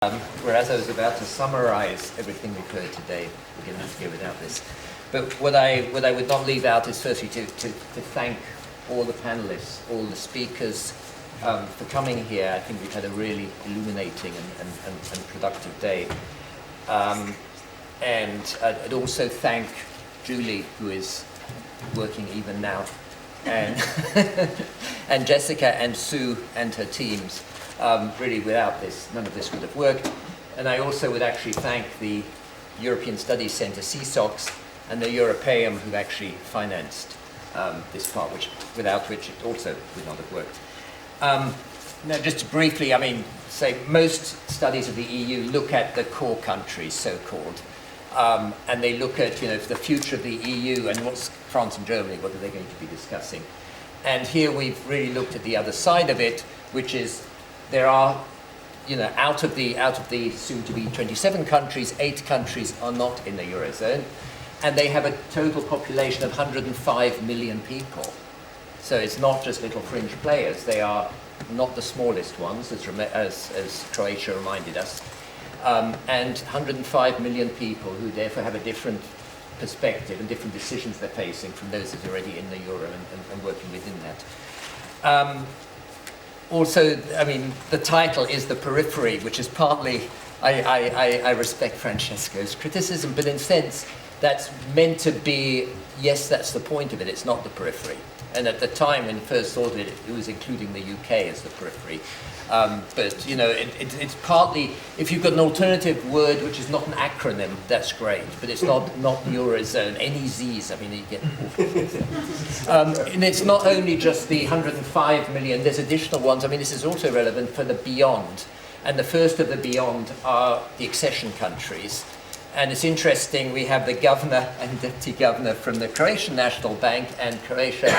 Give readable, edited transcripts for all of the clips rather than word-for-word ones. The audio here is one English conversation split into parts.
Whereas I was about to summarize everything we've heard today, we're going to have to go without this. But what I would not leave out is firstly to thank all the panelists, all the speakers for coming here. I think we've had a really illuminating and productive day. And I'd also thank Julie, who is working even now, and, and Jessica and Sue and her teams. Really, without this, none of this would have worked. And I also would actually thank the European Studies Centre, CSOCS, and the Europeum, who actually financed this part, without which it also would not have worked. Now, just to briefly, say most studies of the EU look at the core countries, so-called, and they look at, the future of the EU and what's France and Germany, what are they going to be discussing. And here we've really looked at the other side of it, which is there are, out of the soon-to-be 27 countries, 8 countries are not in the Eurozone, and they have a total population of 105 million people. So it's not just little fringe players. They are not the smallest ones, as Croatia reminded us, and 105 million people who therefore have a different perspective and different decisions they're facing from those that are already in the Euro and working within that. Also, the title is The Periphery, which is partly, I respect Francesco's criticism, but in a sense, that's meant to be, yes, that's the point of it, it's not the periphery. And at the time, when you first thought of it, it was including the UK as the periphery. But, it's partly, if you've got an alternative word which is not an acronym, that's great, but it's not Eurozone, any Z's, you get and it's not only just the 105 million, there's additional ones. This is also relevant for the beyond. And the first of the beyond are the accession countries. And it's interesting, we have the governor and deputy governor from the Croatian National Bank, and Croatia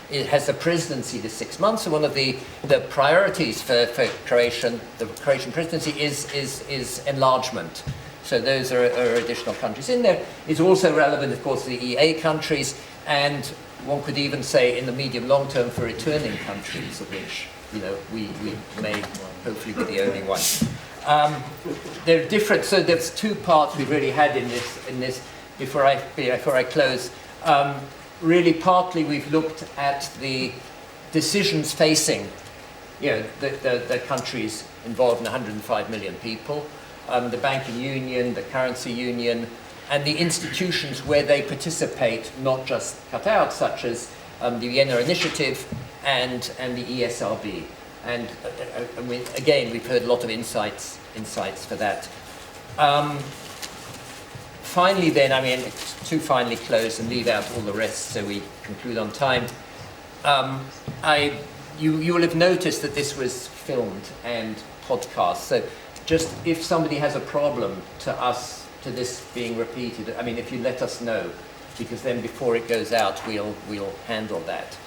has the presidency for 6 months. So one of the priorities for the Croatian presidency is enlargement. So those are additional countries in there. It's also relevant, of course, to the EA countries, and one could even say in the medium long term for returning countries, of which we may hopefully be the only one. They're different. So there's two parts we really had in this. Before I close, really partly we've looked at the decisions facing, the countries involved in 105 million people, the banking union, the currency union, and the institutions where they participate, not just cut out, such as the Vienna Initiative and the ESRB. And again, we've heard a lot of insights for that. Finally then, to finally close and leave out all the rest so we conclude on time, you will have noticed that this was filmed and podcast. So just if somebody has a problem to this being repeated, if you let us know, because then before it goes out, we'll handle that.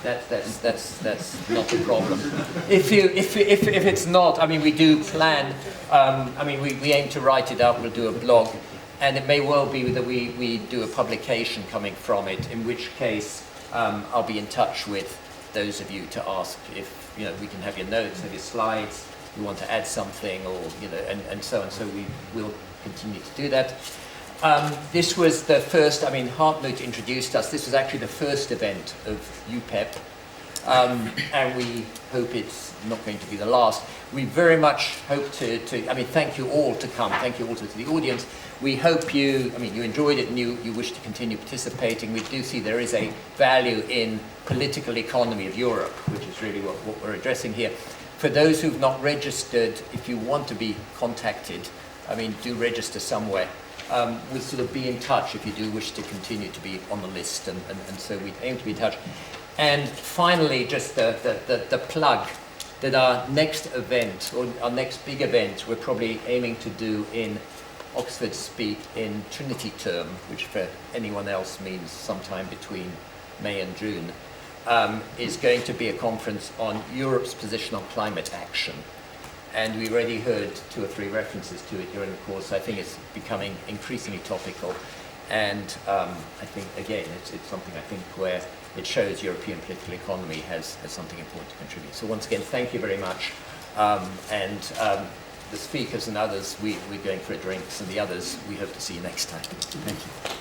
That's not a problem. If it's not, we do plan. We aim to write it up. We'll do a blog, and it may well be that we do a publication coming from it. In which case, I'll be in touch with those of you to ask if we can have your notes, have your slides. You want to add something, or and so on. So we will continue to do that. This was the first, Hartmut introduced us. This was actually the first event of UPEP, and we hope it's not going to be the last. We very much hope to thank you all to come. Thank you also to the audience. We hope you enjoyed it and you wish to continue participating. We do see there is a value in political economy of Europe, which is really what we're addressing here. For those who've not registered, if you want to be contacted, do register somewhere. We'll sort of be in touch if you do wish to continue to be on the list, and so we aim to be in touch. And finally, just the plug that our next event, or our next big event, we're probably aiming to do in Oxford Speak in Trinity Term, which for anyone else means sometime between May and June, is going to be a conference on Europe's position on climate action. And we already heard 2 or 3 references to it during the course. So I think it's becoming increasingly topical. And I think, again, it's something where it shows European political economy has something important to contribute. So once again, thank you very much. the speakers and others, we're going for a drinks, and the others, we hope to see you next time. Thank you.